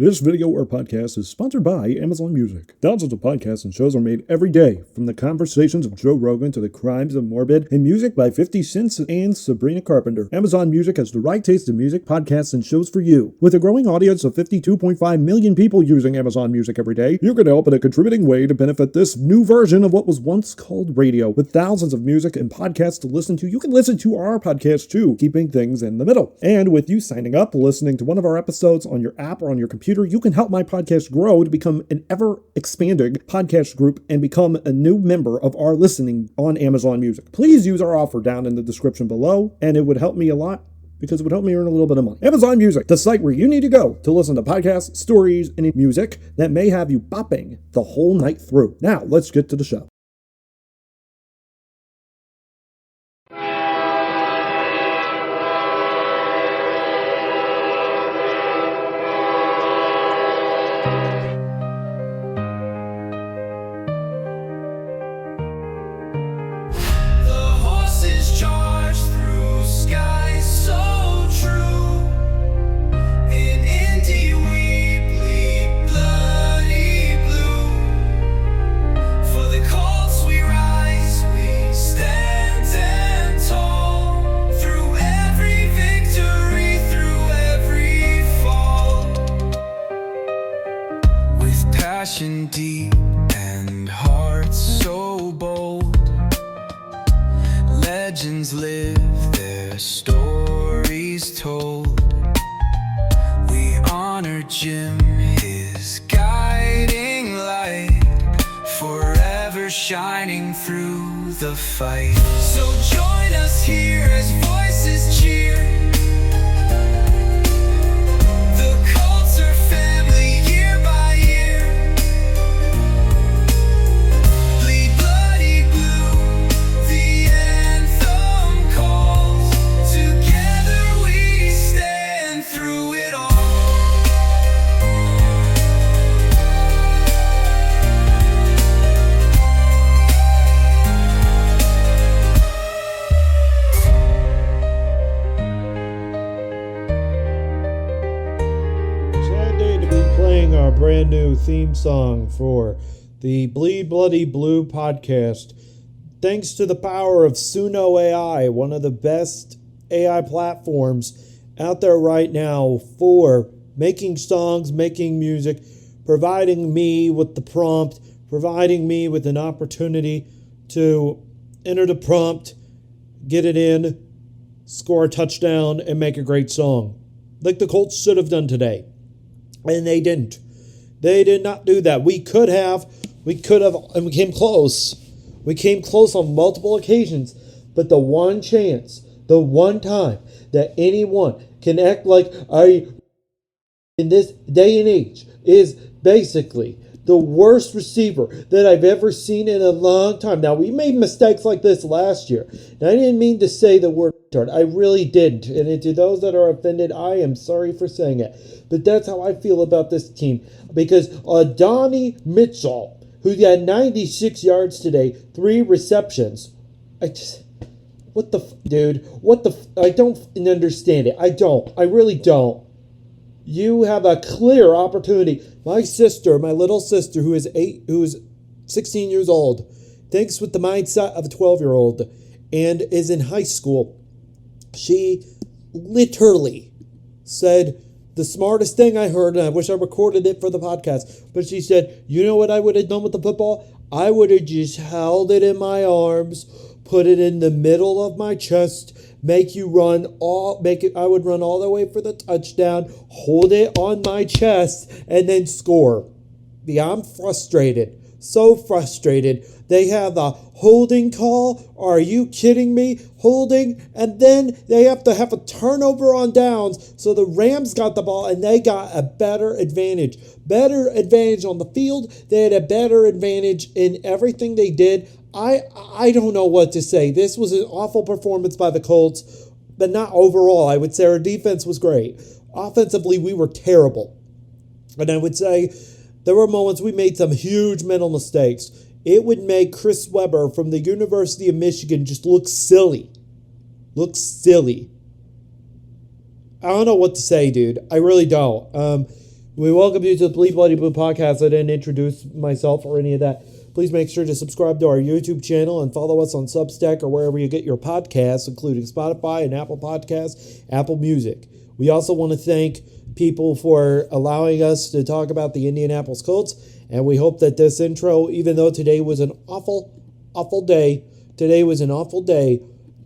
This video or podcast is sponsored by Amazon Music. Thousands of podcasts and shows are made every day, from the conversations of Joe Rogan to the crimes of Morbid, and music by 50 Cent and Sabrina Carpenter. Amazon Music has the right taste in music, podcasts, and shows for you. With a growing audience of 52.5 million people using Amazon Music every day, you can help in a contributing way to benefit this new version of what was once called radio. With thousands of music and podcasts to listen to, you can listen to our podcast too, keeping things in the middle. And with you signing up, listening to one of our episodes on your app or on your computer, you can help my podcast grow to become an ever-expanding podcast group and become a new member of our listening on Amazon Music. Please use our offer down in the description below, and it would help me a lot because it would help me earn a little bit of money. Amazon Music, the site where you need to go to listen to podcasts, stories, and music that may have you bopping the whole night through. Now, let's get to the show. Passion deep and hearts so bold, legends live, their stories told. We honor Jim, his guiding light, forever shining through the fight. So join us here as voices cheer. Our brand new theme song for the Bleed Bloody Blue podcast. Thanks to the power of Suno AI, one of the best AI platforms out there right now for making songs, making music, providing me with the prompt, providing me with an opportunity to enter the prompt, get it in, score a touchdown, and make a great song. Like the Colts should have done today. And they didn't. They did not do that. We could have, and we came close. We came close on multiple occasions. But the one chance, the one time that anyone can act like I, in this day and age, is basically the worst receiver that I've ever seen in a long time. Now, we made mistakes like this last year. And I didn't mean to say the word retard. I really didn't. And to those that are offended, I am sorry for saying it. But that's how I feel about this team. Because Donnie Mitchell, who had 96 yards today, 3 receptions. Dude? I don't understand it. I really don't. You have a clear opportunity. My little sister, who is 16 years old, thinks with the mindset of a 12-year-old and is in high school. She literally said the smartest thing I heard, and I wish I recorded it for the podcast, but she said, you know what I would have done with the football? I would have just held it in my arms, put it in the middle of my chest, I would run all the way for the touchdown, hold it on my chest, and then score. Yeah, I'm frustrated. So frustrated. They have a holding call. Are you kidding me? Holding. And then they have to have a turnover on downs. So the Rams got the ball and they got a better advantage. Better advantage on the field. They had a better advantage in everything they did. I don't know what to say. This was an awful performance by the Colts, but not overall. I would say our defense was great. Offensively, we were terrible. And I would say there were moments we made some huge mental mistakes. It would make Chris Webber from the University of Michigan just look silly. I don't know what to say, dude. I really don't. We welcome you to the Bleed Bloody Blue podcast. I didn't introduce myself or any of that. Please make sure to subscribe to our YouTube channel and follow us on Substack or wherever you get your podcasts, including Spotify and Apple Podcasts, Apple Music. We also want to thank people for allowing us to talk about the Indianapolis Colts, and we hope that this intro, even though today was an awful day,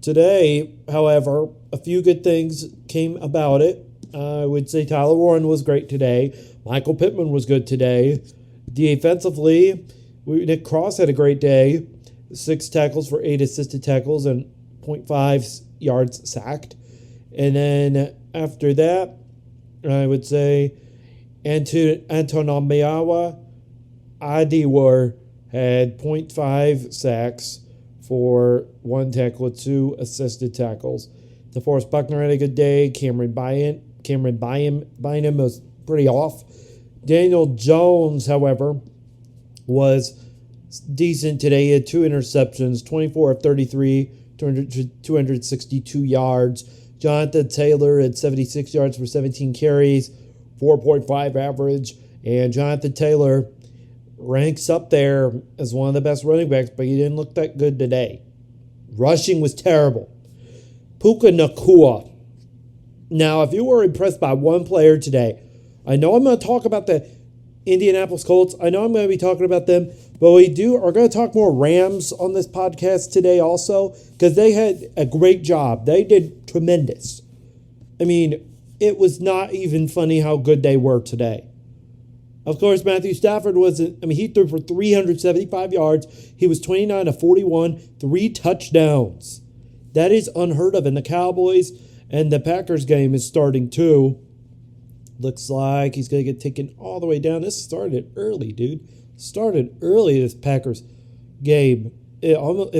Today, however, a few good things came about it. I would say Tyler Warren was great today. Michael Pittman was good today. Defensively, Nick Cross had a great day. 6 tackles for 8 assisted tackles and 0.5 yards sacked. And then after that, I would say Antonamiawa Adiwar had 0.5 sacks for 1 tackle and 2 assisted tackles. DeForest Buckner had a good day. Cameron Bynum was pretty off. Daniel Jones, however, was decent today. He had 2 interceptions, 24 of 33, 262 yards. Jonathan Taylor had 76 yards for 17 carries, 4.5 average. And Jonathan Taylor ranks up there as one of the best running backs, but he didn't look that good today. Rushing was terrible. Puka Nacua. Now, if you were impressed by one player today, I know I'm going to talk about the Indianapolis Colts. I know I'm going to be talking about them, but we are going to talk more Rams on this podcast today also, because they had a great job. They did tremendous. I mean, it was not even funny how good they were today. Of course, Matthew Stafford he threw for 375 yards. He was 29 of 41, 3 touchdowns. That is unheard of. And the Cowboys and the Packers game is starting too. Looks like he's going to get taken all the way down. This started early, dude. Started early, this Packers game. It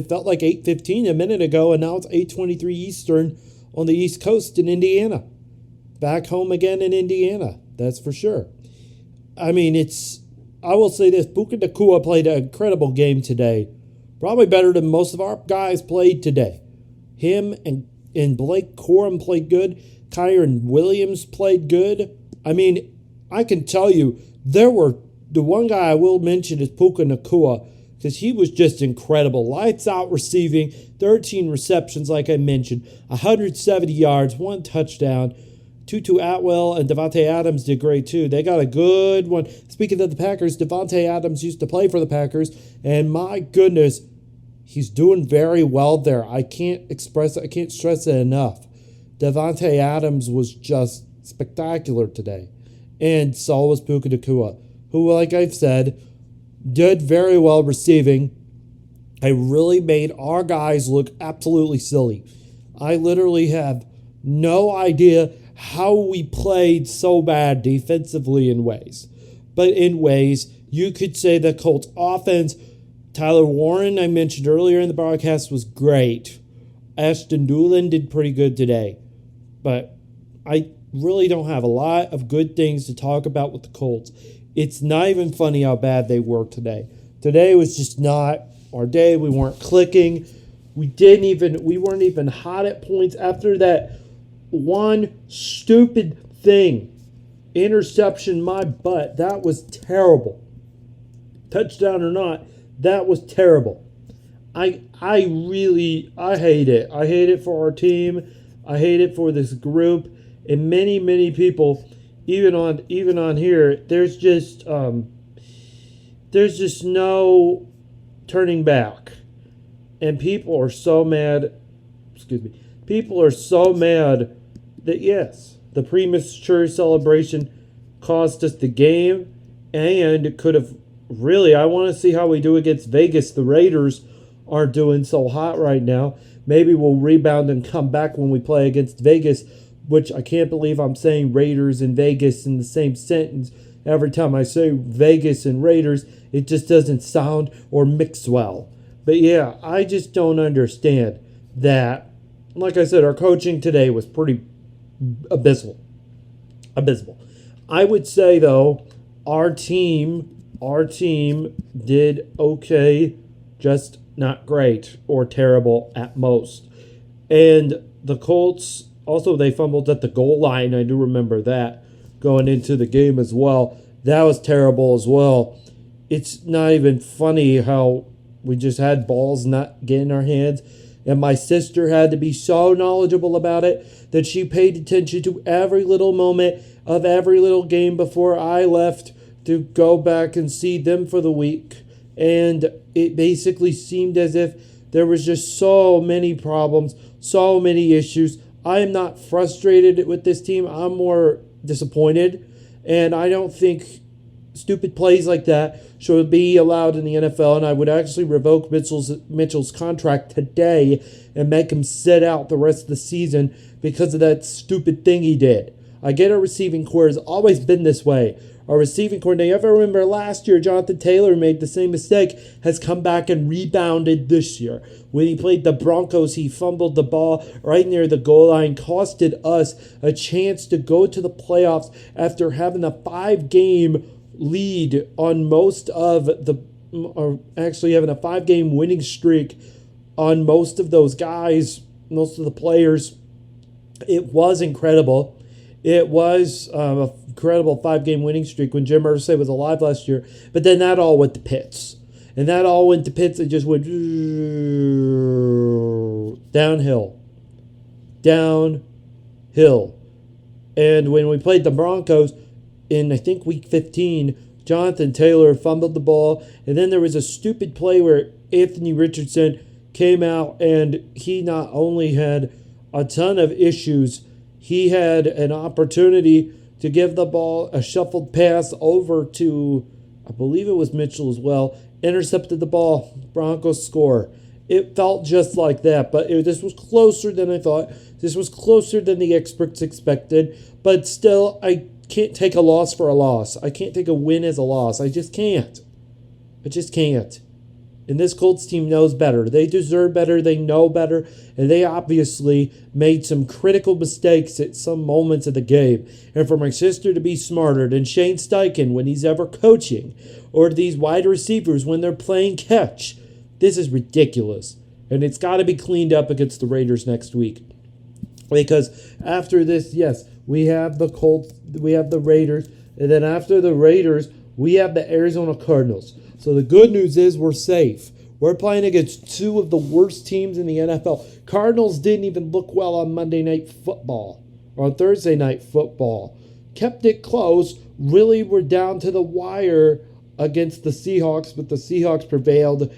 felt like 8:15 a minute ago, and now it's 8:23 Eastern on the East Coast in Indiana. Back home again in Indiana, that's for sure. I mean, I will say this, Puka Nacua played an incredible game today. Probably better than most of our guys played today. Him and Blake Corum played good. Kyron Williams played good. I mean, I can tell you, the one guy I will mention is Puka Nacua, because he was just incredible. Lights out receiving, 13 receptions like I mentioned, 170 yards, 1 touchdown. Tutu Atwell and Devontae Adams did great too. They got a good one. Speaking of the Packers, Devontae Adams used to play for the Packers, and my goodness, he's doing very well there. I can't stress it enough. Devontae Adams was just spectacular today. And so was Puka Nacua, who, like I've said, did very well receiving. I really made our guys look absolutely silly. I literally have no idea how we played so bad defensively in ways. But in ways, you could say the Colts offense, Tyler Warren, I mentioned earlier in the broadcast, was great. Ashton Doolin did pretty good today. But I really don't have a lot of good things to talk about with the Colts. It's not even funny how bad they were today. Today was just not our day. We weren't clicking. We weren't even hot at points after that one stupid thing. Interception, my butt. That was terrible. Touchdown or not, that was terrible. I hate it. I hate it for our team. I hate it for this group. And many people, even on here, there's just no turning back. And people are so mad. People are so mad that, yes, the premature celebration cost us the game, and it could have really, I want to see how we do against Vegas. The Raiders aren't doing so hot right now. Maybe we'll rebound and come back when we play against Vegas, which I can't believe I'm saying Raiders and Vegas in the same sentence. Every time I say Vegas and Raiders, it just doesn't sound or mix well. But yeah, I just don't understand that. Like I said, our coaching today was pretty abysmal. I would say, though, our team did okay, just not great or terrible at most. And the Colts, also, they fumbled at the goal line. I do remember that. going into the game as well. That was terrible as well. It's not even funny how we just had balls not get in our hands. And my sister had to be so knowledgeable about it that she paid attention to every little moment of every little game before I left to go back and see them for the week. And it basically seemed as if there was just so many problems, so many issues. I am not frustrated with this team. I'm more disappointed. And I don't think stupid plays like that should be allowed in the NFL, and I would actually revoke Mitchell's contract today and make him sit out the rest of the season because of that stupid thing he did. I get our receiving core has always been this way. Our receiving core, now you ever remember last year, Jonathan Taylor made the same mistake, has come back and rebounded this year. When he played the Broncos, he fumbled the ball right near the goal line, costed us a chance to go to the playoffs after having a 5-game lead on most of the, or actually having a 5-game winning streak on most of those guys, most of the players. It was incredible. It was a incredible 5-game winning streak when Jim Irsay was alive last year. But then that all went to pits. And that all went to pits. It just went downhill. Downhill. And when we played the Broncos in, I think, week 15, Jonathan Taylor fumbled the ball. And then there was a stupid play where Anthony Richardson came out and he not only had a ton of issues, he had an opportunity to give the ball a shuffled pass over to, I believe it was Mitchell as well, intercepted the ball, Broncos score. It felt just like that, but this was closer than I thought. This was closer than the experts expected, but still, I can't take a loss for a loss. I can't take a win as a loss. I just can't. I just can't. And this Colts team knows better. They deserve better. They know better. And they obviously made some critical mistakes at some moments of the game. And for my sister to be smarter than Shane Steichen when he's ever coaching, or these wide receivers when they're playing catch, this is ridiculous. And it's got to be cleaned up against the Raiders next week. Because after this, yes, we have the Colts, we have the Raiders. And then after the Raiders, we have the Arizona Cardinals. So the good news is we're safe. We're playing against two of the worst teams in the NFL. Cardinals didn't even look well on Monday Night Football or on Thursday Night Football. Kept it close. Really were down to the wire against the Seahawks, but the Seahawks prevailed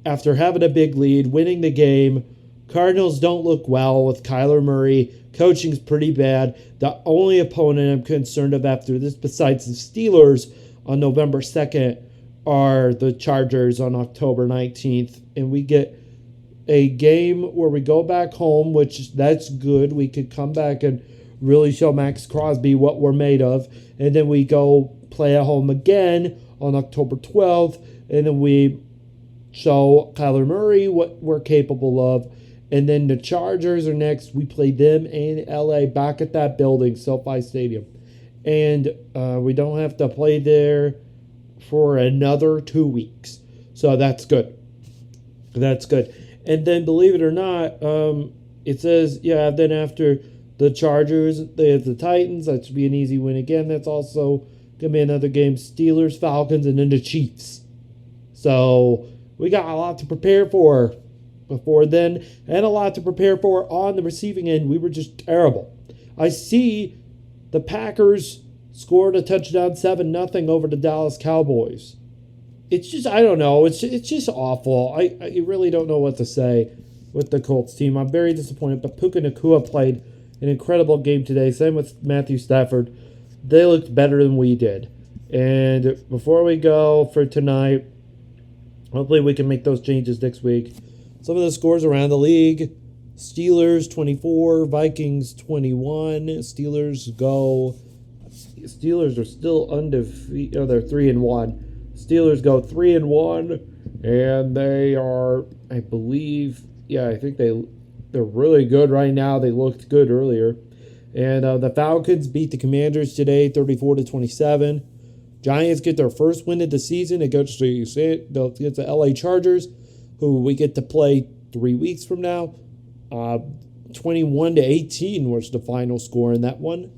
after having a big lead, winning the game. Cardinals don't look well with Kyler Murray. Coaching's pretty bad. The only opponent I'm concerned of after this, besides the Steelers on November 2nd, are the Chargers on October 19th. And we get a game where we go back home, which that's good. We could come back and really show Max Crosby what we're made of. And then we go play at home again on October 12th. And then we show Kyler Murray what we're capable of. And then the Chargers are next. We play them in LA back at that building, SoFi Stadium. And we don't have to play there for another 2 weeks. So that's good. That's good. And then, believe it or not, it says, yeah, then after the Chargers, they have the Titans. That should be an easy win again. That's also going to be another game. Steelers, Falcons, and then the Chiefs. So we got a lot to prepare for before then, and a lot to prepare for on the receiving end. We were just terrible. I see the Packers scored a touchdown 7-0 over the Dallas Cowboys. It's just, I don't know. It's just awful. I really don't know what to say with the Colts team. I'm very disappointed. But Puka Nacua played an incredible game today. Same with Matthew Stafford. They looked better than we did. And before we go for tonight, hopefully we can make those changes next week. Some of the scores around the league. Steelers 24, Vikings 21. Steelers are still undefeated. Oh, they're 3-1. Steelers go 3-1, and they are, I believe, I think they're really good right now. They looked good earlier. And the Falcons beat the Commanders today, 34-27. Giants get their first win of the season against the LA Chargers, who we get to play 3 weeks from now. 21-18 was the final score in that one.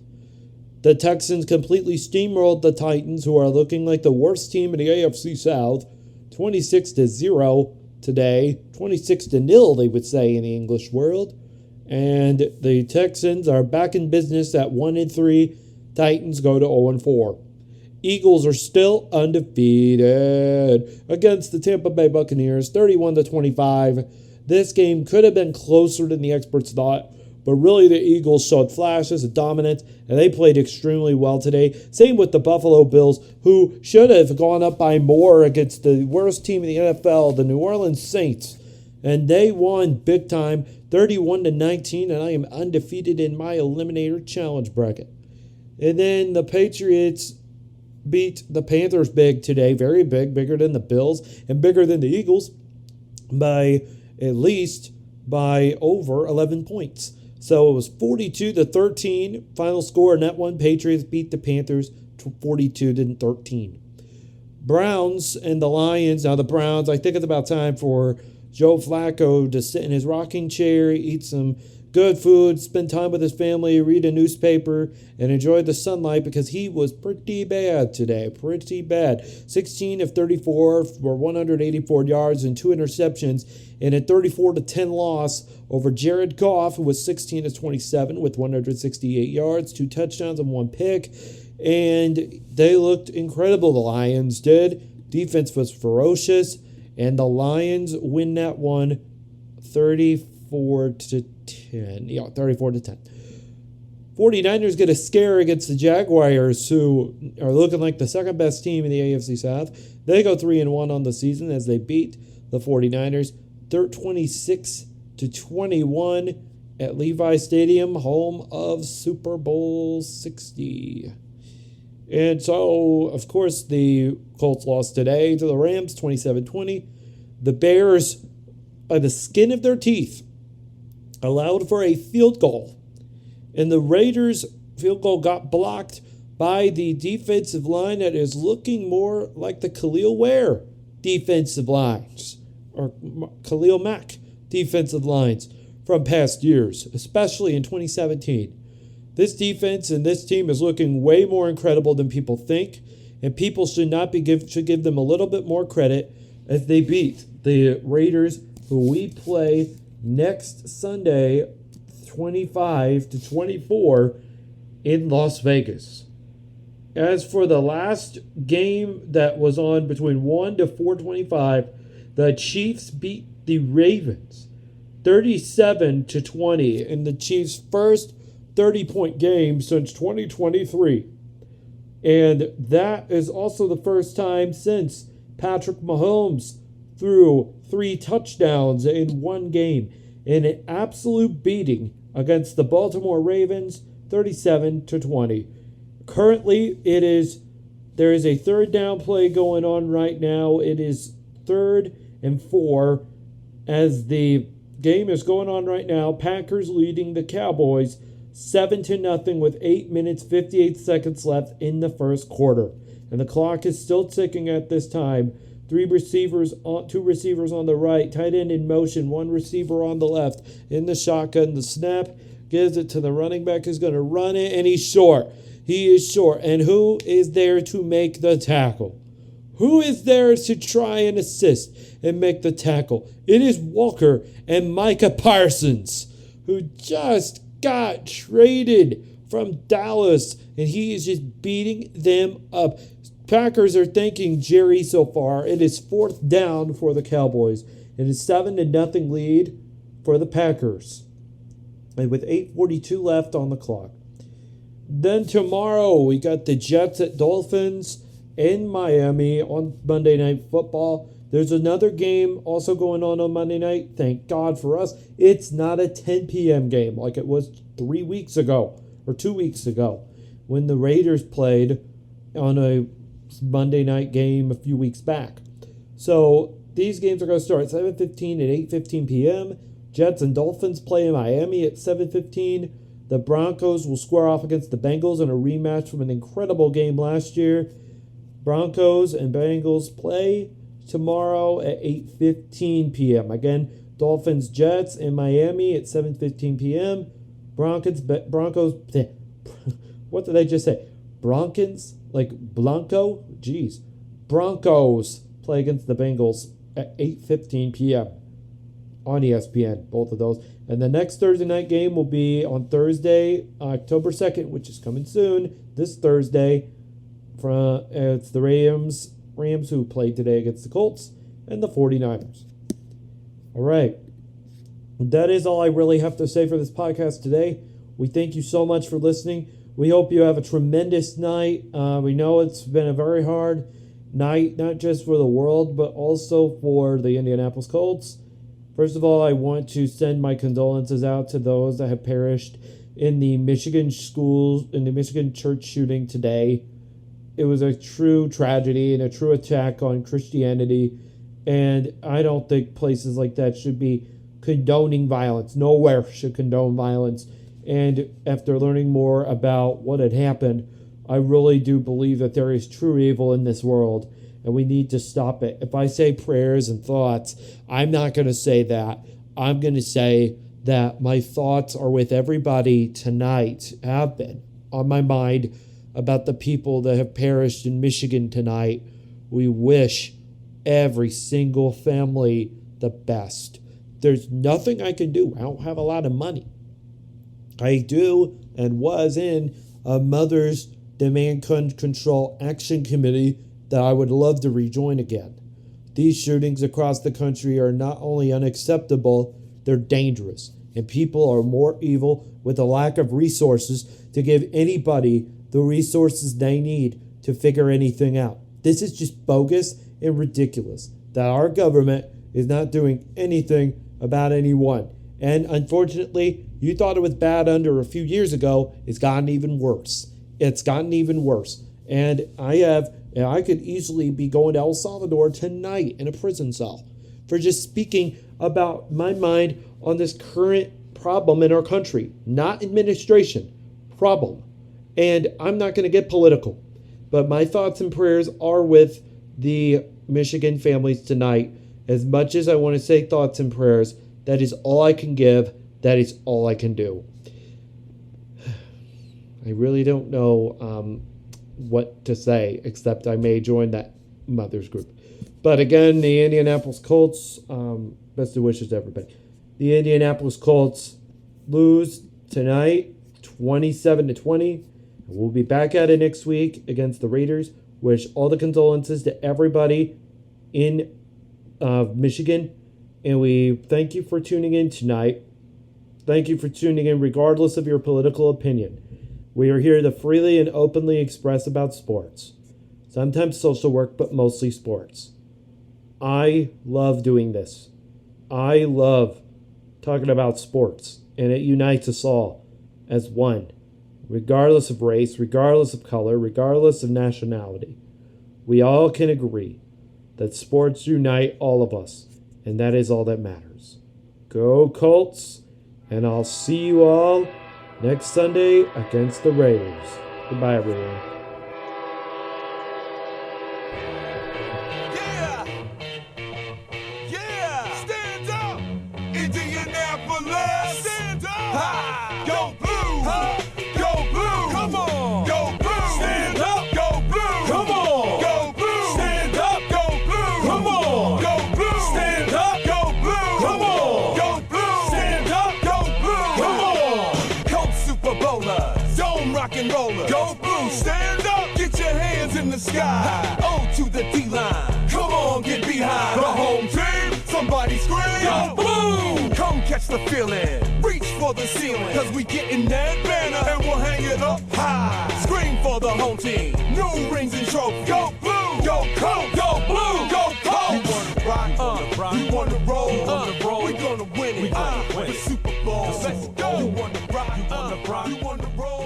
The Texans completely steamrolled the Titans, who are looking like the worst team in the AFC South, 26-0 today. 26-0, they would say in the English world. And the Texans are back in business at 1-3. Titans go to 0-4. Eagles are still undefeated against the Tampa Bay Buccaneers, 31-25. This game could have been closer than the experts thought, but really the Eagles showed flashes of dominance, and they played extremely well today. Same with the Buffalo Bills, who should have gone up by more against the worst team in the NFL, the New Orleans Saints. And they won big time, 31-19, and I am undefeated in my Eliminator Challenge bracket. And then the Patriots beat the Panthers big today, very big, bigger than the Bills and bigger than the Eagles by at least by over 11 points. So it was 42-13 final score in that one. Patriots beat the Panthers 42-13. Browns and the Lions. Now the Browns, I think it's about time for Joe Flacco to sit in his rocking chair, eat some good food, spend time with his family, read a newspaper, and enjoy the sunlight because he was pretty bad today. Pretty bad. 16 of 34 for 184 yards and 2 interceptions in a 34-10 loss over Jared Goff, who was 16 of 27 with 168 yards, 2 touchdowns and 1 pick. And they looked incredible, the Lions did. Defense was ferocious, and the Lions win that one 34-10. Yeah, 34-10. 49ers get a scare against the Jaguars, who are looking like the second best team in the AFC South. They go 3-1 on the season as they beat the 49ers 26-21 at Levi Stadium, home of Super Bowl 60. And so, of course, the Colts lost today to the Rams 27-20. The Bears, by the skin of their teeth, allowed for a field goal. And the Raiders' field goal got blocked by the defensive line that is looking more like the Khalil Ware defensive lines, or Khalil Mack defensive lines from past years, especially in 2017. This defense and this team is looking way more incredible than people think, and people should give them a little bit more credit as they beat the Raiders, who we play next Sunday, 25-24 in Las Vegas. As for the last game that was on between 1 to 4:25, the Chiefs beat the Ravens 37-20 in the Chiefs' first 30-point game since 2023. And that is also the first time since Patrick Mahomes threw 3 touchdowns in one game in an absolute beating against the Baltimore Ravens, 37-20. Currently, there is a third down play going on right now. It is 3rd and 4 as the game is going on right now. Packers leading the Cowboys 7-0 with 8 minutes 58 seconds left in the first quarter. And the clock is still ticking at this time. 2 receivers on the right, tight end in motion, 1 receiver on the left. In the shotgun, the snap gives it to the running back who's going to run it, and he's short. He is short. And who is there to make the tackle? Who is there to try and assist and make the tackle? It is Walker and Micah Parsons, who just got traded from Dallas, and he is just beating them up. Packers are thanking Jerry so far. It is 4th down for the Cowboys. It is 7-0 lead for the Packers, and with 8:42 left on the clock. Then tomorrow we got the Jets at Dolphins in Miami on Monday Night Football. There's another game also going on Monday night. Thank God for us. It's not a 10 p.m. game like it was 3 weeks ago or 2 weeks ago when the Raiders played on a Monday night game a few weeks back. So these games are going to start at 7:15 and 8:15 p.m. Jets and Dolphins play in Miami at 7:15. The Broncos will square off against the Bengals in a rematch from an incredible game last year. Broncos and Bengals play tomorrow at 8:15 p.m. Again, Dolphins Jets in Miami at 7:15 p.m. what did I just say? Broncos, like Blanco? Jeez. Broncos play against the Bengals at 8:15 p.m. on ESPN, both of those. And the next Thursday night game will be on Thursday, October 2nd, which is coming soon, this Thursday. It's the Rams who played today against the Colts, and the 49ers. All right. That is all I really have to say for this podcast today. We thank you so much for listening. We hope you have a tremendous night. We know it's been a very hard night, not just for the world, but also for the Indianapolis Colts. First of all, I want to send my condolences out to those that have perished in the Michigan church shooting today. It was a true tragedy and a true attack on Christianity, and I don't think places like that should be condoning violence. Nowhere should condone violence. And after learning more about what had happened, I really do believe that there is true evil in this world, and we need to stop it. If I say prayers and thoughts, I'm not going to say that. I'm going to say that my thoughts are with everybody tonight, have been on my mind, about the people that have perished in Michigan tonight. We wish every single family the best. There's nothing I can do. I don't have a lot of money. I do and was in a Mother's Demand Control Action Committee that I would love to rejoin again. These shootings across the country are not only unacceptable, they're dangerous. And people are more evil with a lack of resources to give anybody the resources they need to figure anything out. This is just bogus and ridiculous that our government is not doing anything about anyone. And unfortunately, you thought it was bad under a few years ago. It's gotten even worse. It's gotten even worse. And I could easily be going to El Salvador tonight in a prison cell for just speaking about my mind on this current problem in our country. Not administration, problem. And I'm not going to get political, but my thoughts and prayers are with the Michigan families tonight. As much as I want to say thoughts and prayers, that is all I can give. That is all I can do. I really don't know what to say, except I may join that mother's group. But again, the Indianapolis Colts, best of wishes to everybody. The Indianapolis Colts lose tonight, 27-20. We'll be back at it next week against the Raiders. Wish all the condolences to everybody in Michigan. And we thank you for tuning in tonight. Thank you for tuning in regardless of your political opinion. We are here to freely and openly express about sports. Sometimes social work, but mostly sports. I love doing this. I love talking about sports. And it unites us all as one. Regardless of race, regardless of color, regardless of nationality. We all can agree that sports unite all of us, and that is all that matters. Go Colts, and I'll see you all next Sunday against the Raiders. Goodbye, everyone. Yeah! Stand up! Indianapolis! Stand up! Ha! Go Blue! Ha! Go Blue! Come on! Go Blue! Stand up! Go Blue! Come on! Go Blue! Stand up! Go Blue! Come on! Go Blue! Stand up! Go Blue! Come on! Go Blue! Stand up! Go Blue! Come on! Colts Super Bowlers! Dome rock and rollers! Go Blue! Stand up! Get your hands in the sky! O to the D-line! Come on, get behind! The home team! Somebody scream! Go Blue! Come catch the feeling! Reach for the ceiling! Cause we getting that banner and we'll hang it up high! Scream for the home team! New rings and trophies! Go Blue! Go Colts! Go Blue! Go Colts! You wanna rock? You wanna roll? We gonna win it! The Super Bowl! Let's go! You wanna rock? You wanna roll?